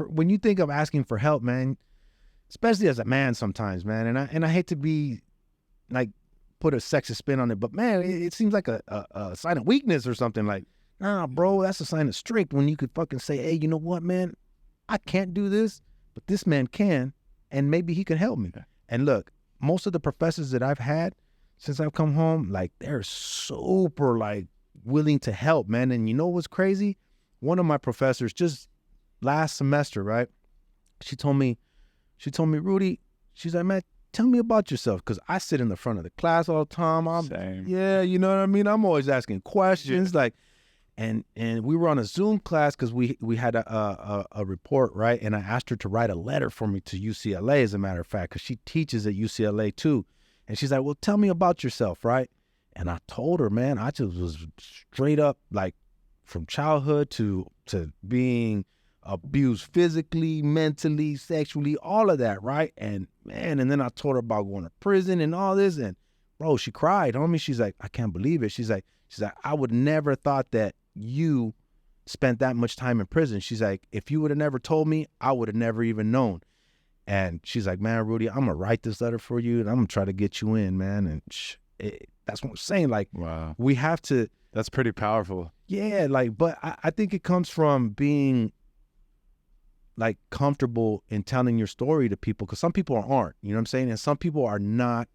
when you think of asking for help, man, especially as a man sometimes, man, and I hate to be like put a sexist spin on it, but man, it seems like a sign of weakness or something. Like, nah, bro, that's a sign of strength when you could fucking say, hey, you know what, man, I can't do this, but this man can. And maybe he can help me. Yeah. And look, most of the professors that I've had since I've come home, like they're super like willing to help, man. And you know what's crazy? One of my professors just last semester, right? She told me, Rudy, she's like, man, tell me about yourself. Cause I sit in the front of the class all the time. Same. Yeah, you know what I mean? I'm always asking questions. Yeah. Like, and we were on a Zoom class because we had a report, right? And I asked her to write a letter for me to UCLA, as a matter of fact, because she teaches at UCLA too. And she's like, well, tell me about yourself, right? And I told her, man, I just was straight up like from childhood to being abused physically, mentally, sexually, all of that, right? And man, and then I told her about going to prison and all this. And bro, she cried, homie. She's like, I can't believe it. She's like, I would never thought that you spent that much time in prison. She's like, if you would have never told me, I would have never even known. And she's like, man, Rudy, I'm gonna write this letter for you and I'm gonna try to get you in, man. And that's what I'm saying. Like, wow, we have to. That's pretty powerful. Yeah, like, but I think it comes from being like comfortable in telling your story to people, because some people aren't, you know what I'm saying? And some people are not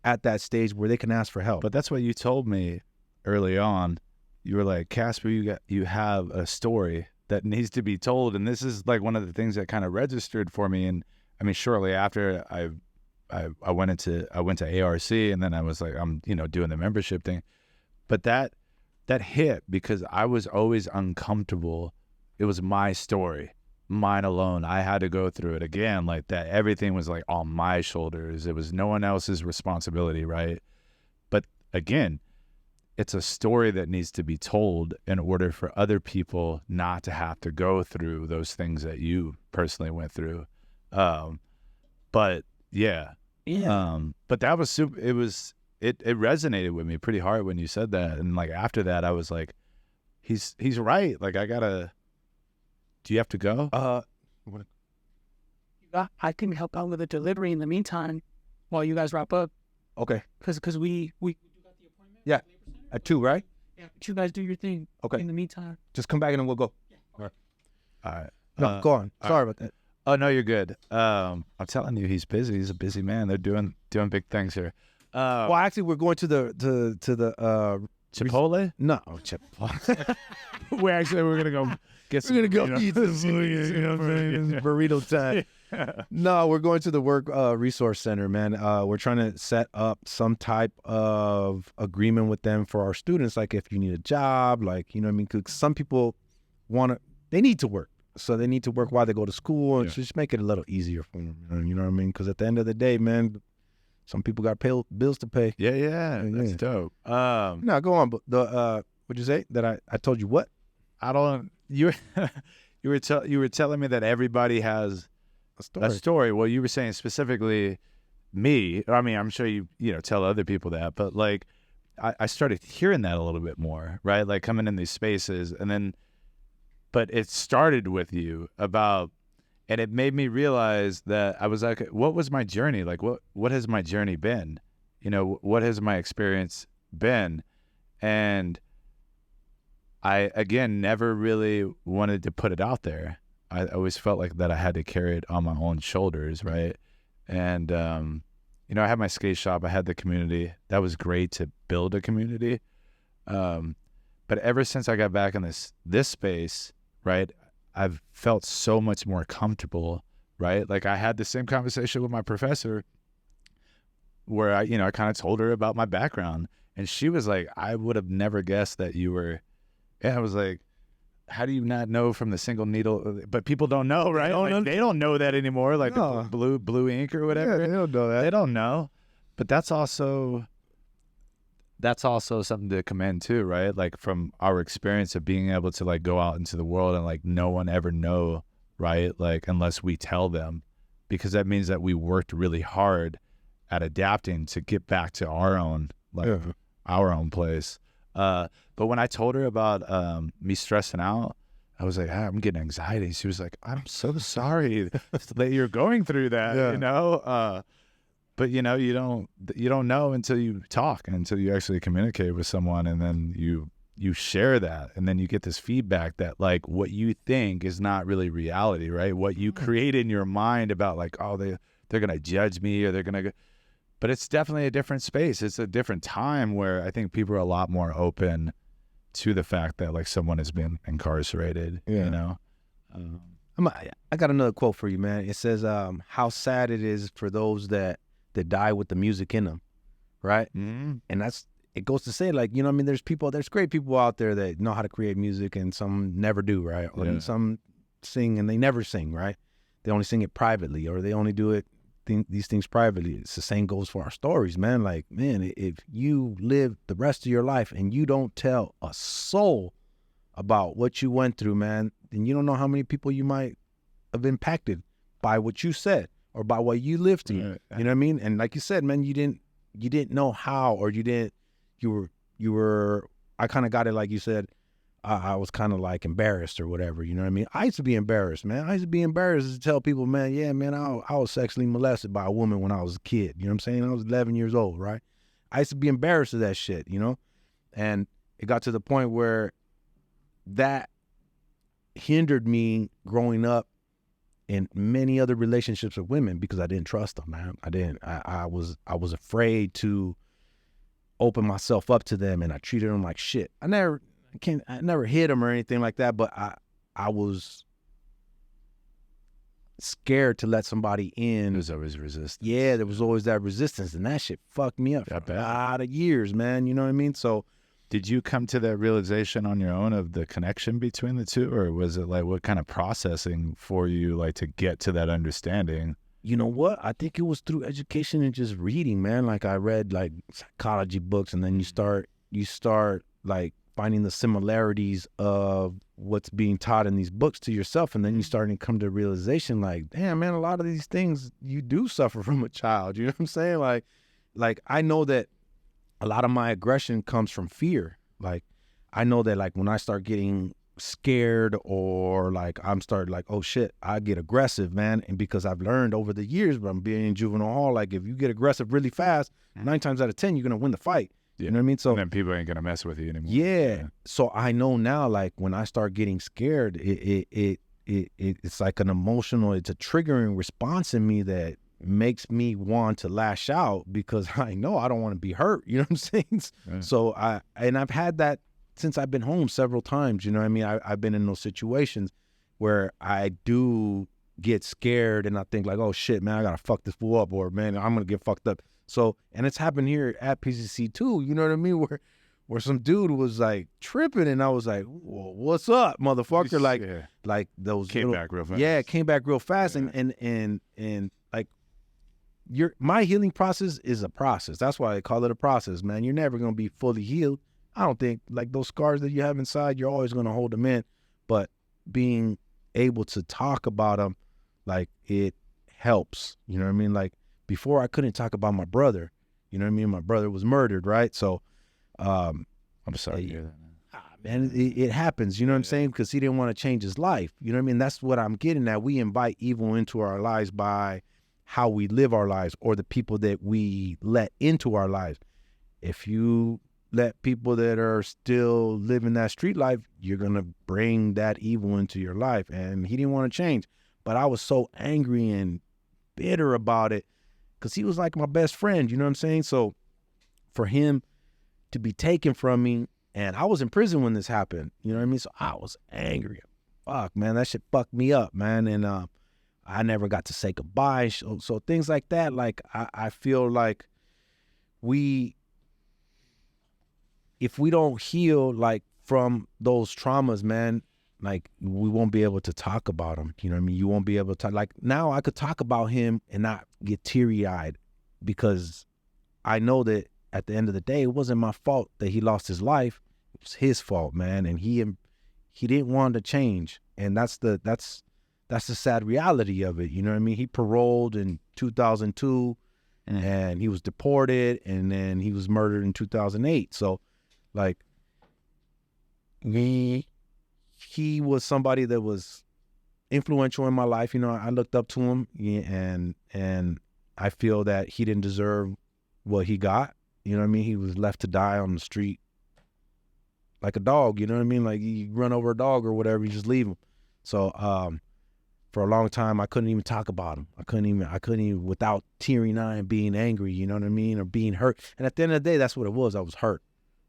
at that stage where they can ask for help. But that's what you told me early on. You were like, Kasper, you have a story that needs to be told. And this is like one of the things that kind of registered for me. And I mean, shortly after I went to ARC, and then I was like, I'm, doing the membership thing. But that hit because I was always uncomfortable. It was my story, mine alone. I had to go through it again, like that. Everything was like on my shoulders. It was no one else's responsibility, right? But again, it's a story that needs to be told in order for other people not to have to go through those things that you personally went through. But yeah. But that was super. It resonated with me pretty hard when you said that. And like after that, I was like, he's right. Like do you have to go? I can help out with the delivery in the meantime while you guys wrap up. Okay. Because we got the appointment. Yeah. At 2, right? Yeah. You guys do your thing. Okay. In the meantime. Just come back and then we'll go. Yeah. All right. No, go on. Sorry about that. Oh no, you're good. I'm telling you, he's busy. He's a busy man. They're doing big things here. Well, actually, we're going to the Chipotle? no Chipotle. we're gonna go get some. We're gonna go eat some food. You know what I'm saying? It's burrito time. No, we're going to the work resource center, man. We're trying to set up some type of agreement with them for our students. Like if you need a job, like, you know what I mean? 'Cause some people they need to work. So they need to work while they go to school and just make it a little easier for them. You know what I mean? Because at the end of the day, man, some people got bills to pay. Yeah, that's dope. No, go on. But what'd you say? That I told you what? I don't. You were telling me that everybody has a story. Well, you were saying specifically me. I mean, I'm sure you tell other people that, but like I started hearing that a little bit more, right? Like coming in these spaces, and then, but it started with you about, and it made me realize that I was like, what was my journey? Like, what has my journey been? You know, what has my experience been? And I, again, never really wanted to put it out there. I always felt like that I had to carry it on my own shoulders, right? And, I had my skate shop. I had the community. That was great to build a community. But ever since I got back in this space, right, I've felt so much more comfortable, right? Like I had the same conversation with my professor where I kind of told her about my background, and she was like, I would have never guessed that you were, and I was like, how do you not know from the single needle? But people don't know, right? They don't know that anymore, like No. the blue ink or whatever. Yeah, they don't know that. They don't know. But that's also something to commend too, right? Like from our experience of being able to like go out into the world and like no one ever know, right? Like unless we tell them, because that means that we worked really hard at adapting to get back to our own, our own place. But when I told her about me stressing out, I was like, I'm getting anxiety. She was like, I'm so sorry that you're going through that, But you don't know until you talk, until you actually communicate with someone, and then you share that, and then you get this feedback that like what you think is not really reality, right? What you create in your mind about like, oh, they're gonna judge me, or they're gonna, but it's definitely a different space. It's a different time where I think people are a lot more open to the fact that like someone has been incarcerated. I got another quote for you, man. It says, how sad it is for those that die with the music in them, right? Mm-hmm. And it goes to say, like, there's great people out there that know how to create music, and some never do, right? Or some sing and they never sing, right? They only sing it privately, or they only do these things privately. It's the same goes for our stories, man. Like, man, if you live the rest of your life and you don't tell a soul about what you went through, man, then you don't know how many people you might have impacted by what you said or by what you lived through. You know what I mean? And like you said, man, you didn't know how, or you were, I kind of got it like you said, I was kind of like embarrassed or whatever, you know what I mean? I used to be embarrassed, man. I used to be embarrassed to tell people, man, yeah, man, I was sexually molested by a woman when I was a kid. You know what I'm saying? I was 11 years old, right? I used to be embarrassed of that shit, And it got to the point where that hindered me growing up in many other relationships with women, because I didn't trust them, man. I was afraid to open myself up to them, and I treated them like shit. I never hit them or anything like that, but I was scared to let somebody in. There's always resistance. Yeah, there was always that resistance, and that shit fucked me up for a lot of years, man. You know what I mean? So, did you come to that realization on your own of the connection between the two, or was it like what kind of processing for you, like to get to that understanding? You know what? I think it was through education and just reading, man. Like I read like psychology books, and then you start like finding the similarities of what's being taught in these books to yourself, and then you start to come to realization like, damn, man, a lot of these things you do suffer from a child. You know what I'm saying? Like I know that a lot of my aggression comes from fear. Like I know that like when I start getting scared, or like I'm starting like, oh shit, I get aggressive, man. And because I've learned over the years from being in juvenile hall, like if you get aggressive really fast, 9 times out of 10 you're gonna win the fight. You know what I mean? So and then people ain't gonna mess with you anymore. Yeah. So I know now, like when I start getting scared, it it's like an emotional, it's a triggering response in me that makes me want to lash out because I know I don't want to be hurt. You know what I'm saying? Right. So I've had that since I've been home several times. You know what I mean? I've been in those situations where I do get scared and I think like, oh shit, man, I gotta fuck this fool up, or man, I'm gonna get fucked up. So, and it's happened here at PCC too. You know what I mean? Where some dude was like tripping, and I was like, well, "What's up, motherfucker?" Like those Came back real fast. Yeah, it came back real fast, Yeah. and like my healing process is a process. That's why I call it a process, man. You're never gonna be fully healed. I don't think like those scars that you have inside, you're always gonna hold them in, but being able to talk about them, like it helps. You know what I mean? Like before, I couldn't talk about my brother. You know what I mean? My brother was murdered, right? So. I'm sorry to hear that, man. Man, it happens, you know what I'm saying? Because he didn't want to change his life. You know what I mean? That's what I'm getting at. We invite evil into our lives by how we live our lives or the people that we let into our lives. If you let people that are still living that street life, you're going to bring that evil into your life. And he didn't want to change. But I was so angry and bitter about it because he was like my best friend, you know what I'm saying? So for him to be taken from me, and I was in prison when this happened, you know what I mean? So I was angry. Fuck, man, that shit fucked me up, man. And I never got to say goodbye. So things like that, like I feel like if we don't heal like from those traumas, man, like we won't be able to talk about them. You know what I mean? You won't be able to, like now I could talk about him and not get teary-eyed because I know that at the end of the day, it wasn't my fault that he lost his life. It was his fault, man. And he didn't want to change. And that's the sad reality of it. You know what I mean? He paroled in 2002 and he was deported, and then he was murdered in 2008. So like he was somebody that was influential in my life. You know, I looked up to him, and I feel that he didn't deserve what he got. You know what I mean? He was left to die on the street like a dog, you know what I mean? Like you run over a dog or whatever, you just leave him. So for a long time, I couldn't even talk about him. I couldn't even without tearing eye and being angry, you know what I mean? Or being hurt. And at the end of the day, that's what it was. I was hurt.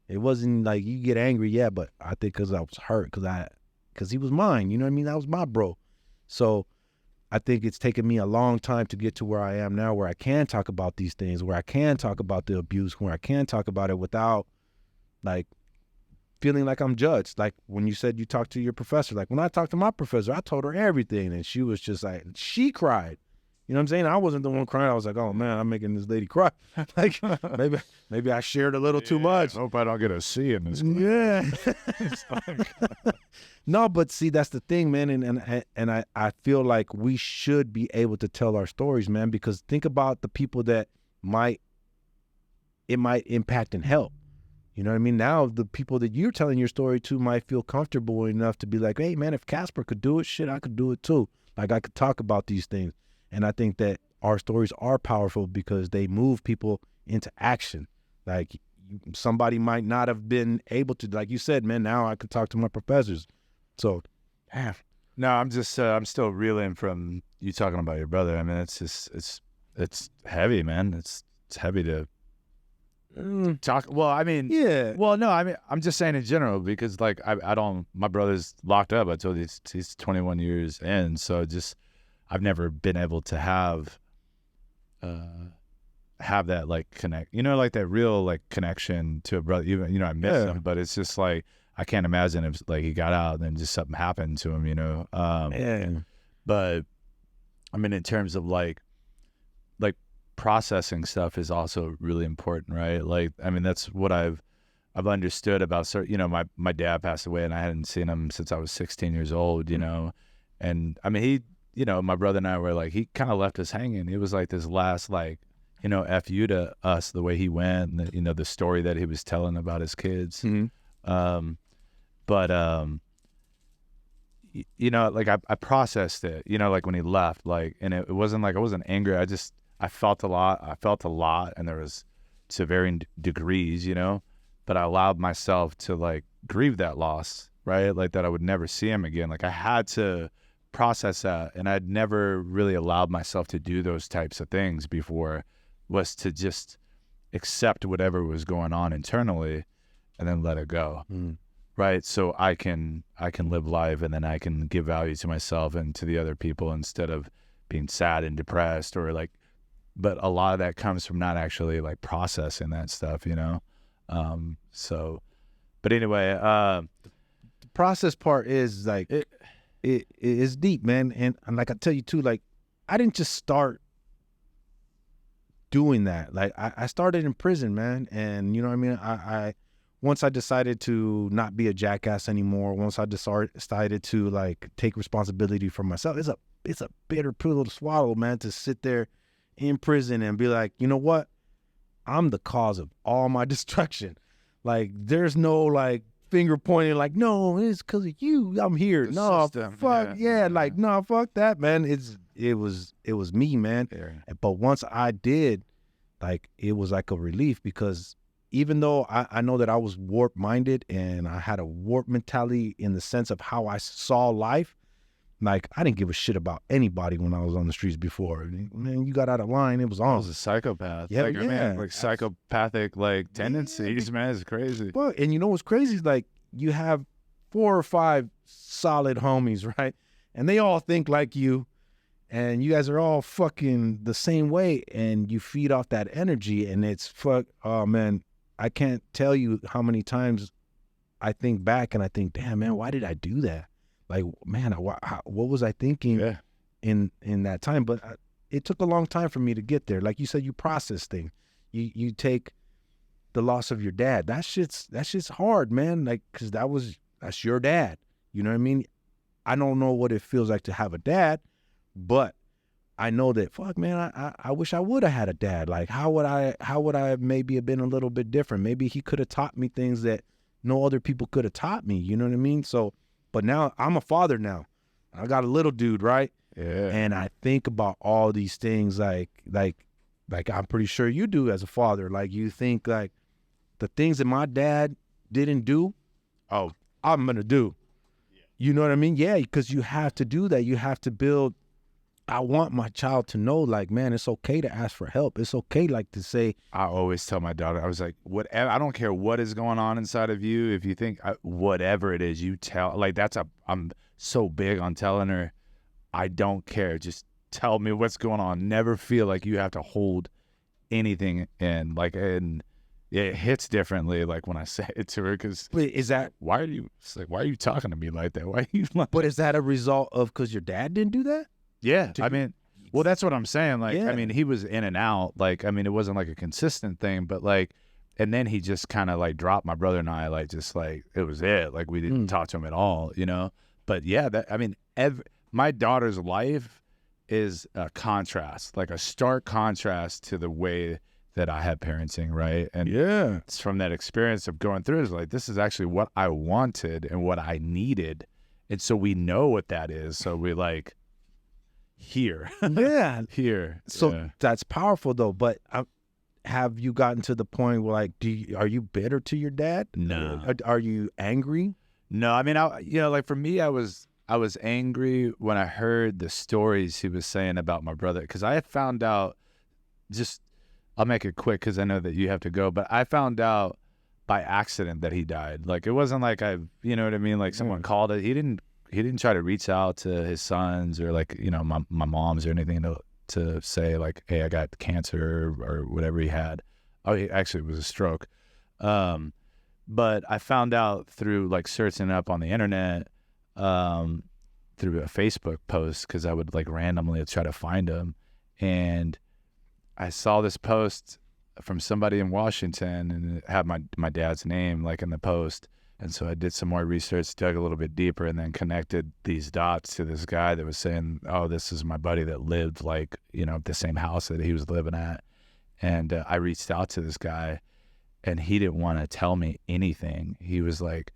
It wasn't like you get angry, yeah, but I think because I was hurt because he was mine, you know what I mean? That was my bro. So I think it's taken me a long time to get to where I am now, where I can talk about these things, where I can talk about the abuse, where I can talk about it without like feeling like I'm judged. Like when you said you talked to your professor, like when I talked to my professor, I told her everything and she was just like, she cried. You know what I'm saying? I wasn't the one crying. I was like, oh man, I'm making this lady cry. Like maybe I shared a little too much. I hope I don't get a C in this. Yeah. No, but see, that's the thing, man. And I feel like we should be able to tell our stories, man, because think about the people that it might impact and help. You know what I mean? Now the people that you're telling your story to might feel comfortable enough to be like, hey man, if Kasper could do it, shit, I could do it too. Like I could talk about these things. And I think that our stories are powerful because they move people into action. Like somebody might not have been able to, like you said, man, now I could talk to my professors. So, yeah. No, I'm just, I'm still reeling from you talking about your brother. I mean, it's heavy, man. It's heavy to talk. Well, I mean, Yeah. well, no, I mean, I'm just saying in general, because like, my brother's locked up. I told you he's 21 years in. So just, I've never been able to have that like connect, like that real like connection to a brother. Even, I miss him, but it's just like, I can't imagine if like he got out and then just something happened to him, But I mean, in terms of like processing stuff is also really important, right? Like, I mean, that's what I've understood about certain, my dad passed away and I hadn't seen him since I was 16 years old, and I mean, my brother and I were like, he kind of left us hanging. It was like this last, like, F you to us, the way he went, and the story that he was telling about his kids. Mm-hmm. Like I processed it, like when he left, like, and it wasn't like I wasn't angry. I felt a lot, and there was to varying degrees, but I allowed myself to like grieve that loss, right? Like that I would never see him again. Like I had to process that, and I'd never really allowed myself to do those types of things before, was to just accept whatever was going on internally and then let it go. Right? So I can live life, and then I can give value to myself and to the other people instead of being sad and depressed or like, but a lot of that comes from not actually like processing that stuff, you know? So, but anyway, The process part is like, it is deep, man. And like I tell you too, like I didn't just start doing that. Like I started in prison, man. And you know what I mean? I once I decided to not be a jackass anymore, once I decided to like take responsibility for myself, it's a bitter pill to swallow, man, to sit there in prison and be like, you know what? I'm the cause of all my destruction. Like there's no like finger pointing like, no, it's because of you. I'm here. The no, system. fuck Yeah. like, no, fuck that, man. It was me, man. Yeah. But once I did, like, it was like a relief, because even though I know that I was warped-minded and I had a warped mentality in the sense of how I saw life, like, I didn't give a shit about anybody when I was on the streets before. Man, you got out of line, it was I on. was a psychopath. Yeah, like, yeah. man, like psychopathic like tendencies, man. It's crazy. Well, and you know what's crazy is like you have 4 or 5 solid homies, right? And they all think like you, and you guys are all fucking the same way, and you feed off that energy, and it's oh man, I can't tell you how many times I think back and I think, damn, man, why did I do that? Like, man, what was I thinking in that time? But it took a long time for me to get there. Like you said, you process things. You take the loss of your dad. That shit's hard, man. Like, because that's your dad. You know what I mean? I don't know what it feels like to have a dad, but I know that, fuck, man, I wish I would have had a dad. Like, how would I maybe have been a little bit different? Maybe he could have taught me things that no other people could have taught me. You know what I mean? So, but now I'm a father now. I got a little dude, right? Yeah. And I think about all these things like I'm pretty sure you do as a father. Like, you think like the things that my dad didn't do, oh, I'm going to do. You know what I mean? Yeah, because you have to do that. You have to build. I want my child to know, like, man, it's okay to ask for help. It's okay, like, to say. I always tell my daughter, I was like, whatever, I don't care what is going on inside of you. If you think whatever it is, you tell. Like, I'm so big on telling her, I don't care. Just tell me what's going on. Never feel like you have to hold anything in. Like, and it hits differently, like, when I say it to her, because Is that? why are you talking to me like that? Why are you like? But is that a result of because your dad didn't do that? Yeah, I mean, well, that's what I'm saying. Like, Yeah. I mean, he was in and out. Like, I mean, it wasn't like a consistent thing, but like, and then he just kind of like dropped my brother and I, like, just like, it was it. Like, we didn't talk to him at all, you know? But yeah, I mean, my daughter's life is a contrast, like a stark contrast to the way that I had parenting, right? And Yeah. it's from that experience of going through it, it's like, this is actually what I wanted and what I needed. And so we know what that is. So we like, here. Yeah. Here. So yeah. that's powerful, though. But have you gotten to the point where, like, are you bitter to your dad? No. Are you angry? No, I mean, like for me, I was angry when I heard the stories he was saying about my brother, because I had found out, I'll make it quick because I know that you have to go, but I found out by accident that he died. Like, it wasn't like you know what I mean? Like, someone called it. He didn't try to reach out to his sons or, like, you know, my mom's or anything to say, like, hey, I got cancer or whatever he had. Oh, it was a stroke. But I found out through, like, searching up on the internet, through a Facebook post, because I would, like, randomly try to find him. And I saw this post from somebody in Washington, and it had my dad's name, like, in the post. And so I did some more research, dug a little bit deeper, and then connected these dots to this guy that was saying, oh, this is my buddy that lived, like, you know, the same house that he was living at. And I reached out to this guy, and he didn't want to tell me anything. He was like,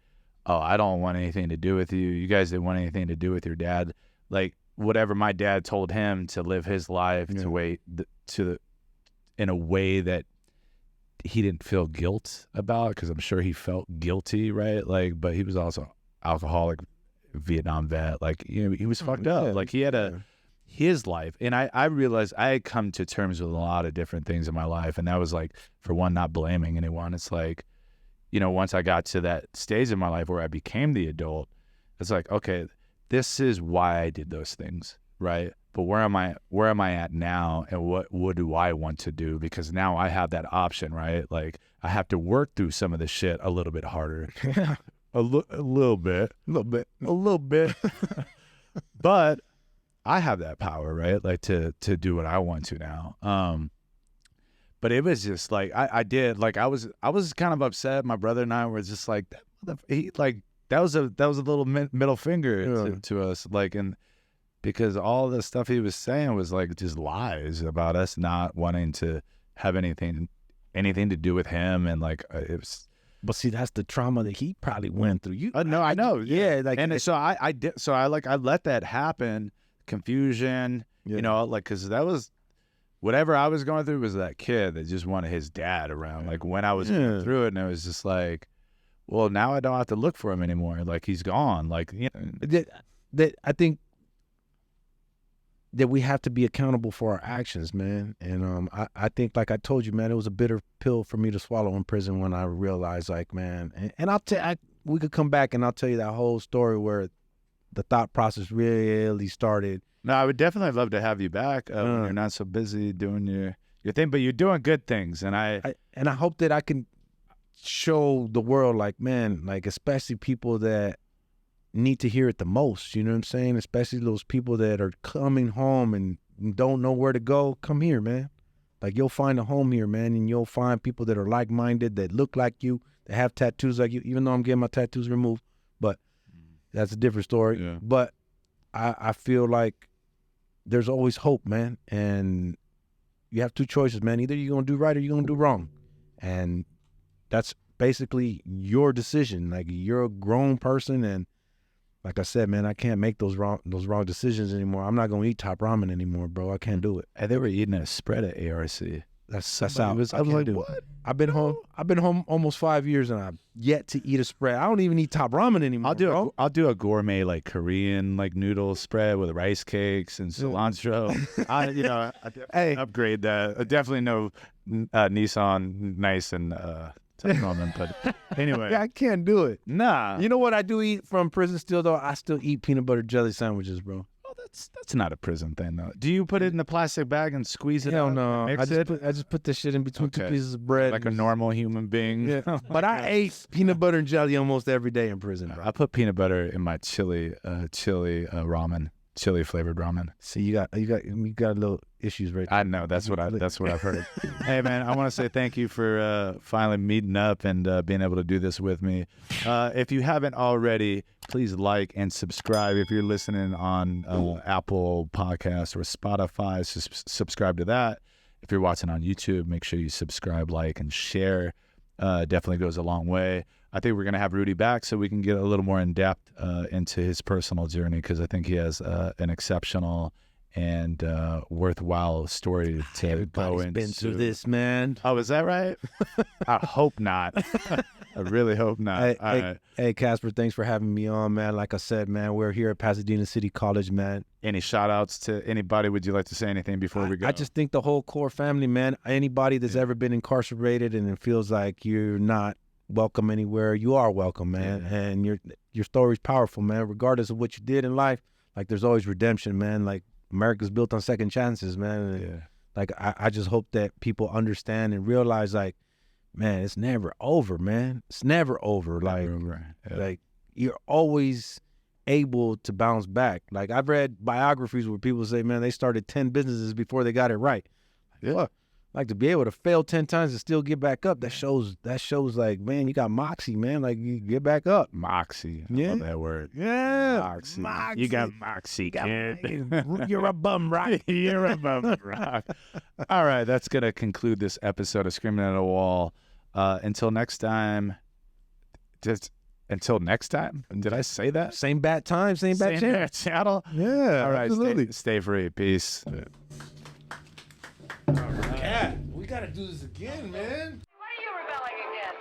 oh, I don't want anything to do with you. You guys didn't want anything to do with your dad. Like, whatever my dad told him to live his life in a way that he didn't feel guilt about, because I'm sure he felt guilty, right? Like, but he was also alcoholic, Vietnam vet. Like, you know, he was fucked up. Yeah, like he had his life. And I realized I had come to terms with a lot of different things in my life. And that was like, for one, not blaming anyone. It's like, you know, once I got to that stage in my life where I became the adult, it's like, okay, this is why I did those things, right? But where am I at now, and what do I want to do? Because now I have that option, right? Like I have to work through some of this shit a little bit harder. Yeah. A little bit. A little bit. But I have that power, right? Like to do what I want to now. But it was just like I was kind of upset. My brother and I were just like, that was a little middle finger to us, like, and because all the stuff he was saying was like just lies about us not wanting to have anything to do with him, and like it was. But see, that's the trauma that he probably went through. No, I know. Yeah, like, and so I did. So I let that happen. Confusion, you know, like, because that was whatever I was going through was that kid that just wanted his dad around. Like when I was going through it, and it was just like, well, now I don't have to look for him anymore. Like he's gone. Like, you know. That I think that we have to be accountable for our actions, man. And I think, like I told you, man, it was a bitter pill for me to swallow in prison when I realized, like, man, and we could come back and I'll tell you that whole story where the thought process really started. No, I would definitely love to have you back when you're not so busy doing your thing, but you're doing good things, and I hope that I can show the world, like, man, like, especially people that need to hear it the most, you know what I'm saying? Especially those people that are coming home and don't know where to go. Come here, man. Like, you'll find a home here, man, and you'll find people that are like-minded, that look like you, that have tattoos like you, even though I'm getting my tattoos removed, but that's a different story. Yeah. But I feel like there's always hope, man, and you have two choices, man. Either you're going to do right or you're going to do wrong, and that's basically your decision. Like, you're a grown person, and like I said, man, I can't make those wrong decisions anymore. I'm not gonna eat top ramen anymore, bro. I can't do it. And they were eating a spread at ARC. That's how I was like, what? I've been home almost 5 years, and I've yet to eat a spread. I don't even eat top ramen anymore. I'll do a gourmet, like, Korean, like, noodle spread with rice cakes and cilantro. I upgrade that. Definitely no Nissan nice and ramen, but anyway. Yeah, I can't do it. Nah. You know what I do eat from prison still, though? I still eat peanut butter jelly sandwiches, bro. Oh, that's not a prison thing, though. Do you put it in a plastic bag and squeeze it? Hell out no. and I mix it? just put this shit in between two pieces of bread. Like a normal human being. Yeah. But I ate peanut butter and jelly almost every day in prison, bro. I put peanut butter in my chili ramen. Chili flavored ramen. See, you got little issues right there. I know, that's what I've heard. Hey man, I want to say thank you for finally meeting up and being able to do this with me. If you haven't already, please like and subscribe. If you're listening on Apple Podcasts or Spotify, subscribe to that. If you're watching on YouTube, make sure you subscribe, like, and share. Definitely goes a long way. I think we're going to have Rudy back so we can get a little more in depth into his personal journey, because I think he has an exceptional and worthwhile story to go into. Been through this, man. Oh, is that right? I hope not. I really hope not. Hey, Kasper, thanks for having me on, man. Like I said, man, we're here at Pasadena City College, man. Any shout outs to anybody? Would you like to say anything before we go? I just think the whole core family, man. Anybody that's ever been incarcerated and it feels like you're not welcome anywhere, you are welcome, man. Yeah. And your story's powerful, man. Regardless of what you did in life, like, there's always redemption, man. Like, America's built on second chances, man. And like, I just hope that people understand and realize, like, man, it's never over, man. It's never over. Like, like, you're always able to bounce back. Like, I've read biographies where people say, man, they started 10 businesses before they got it right. Yeah. Like, to be able to fail 10 times and still get back up, that shows like, man, you got moxie, man. Like, you get back up. Moxie. I love that word. Yeah. Moxie. You got moxie, kid. You're a bum rock. You're a bum rock. All right, that's going to conclude this episode of Screaming at a Wall. Until next time. Until next time? Did I say that? Same bat time, same bat channel. Yeah, all right, absolutely. Stay free. Peace. Cat, we gotta do this again, man. Why are you rebelling again?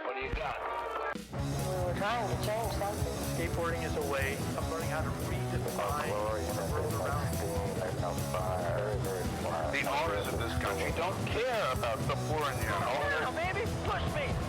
What do you got? We were trying to change something. Escape Skateboarding is a way of learning how to redefine the world around you. The owners of this country don't care about the poor and the Now, baby, push me.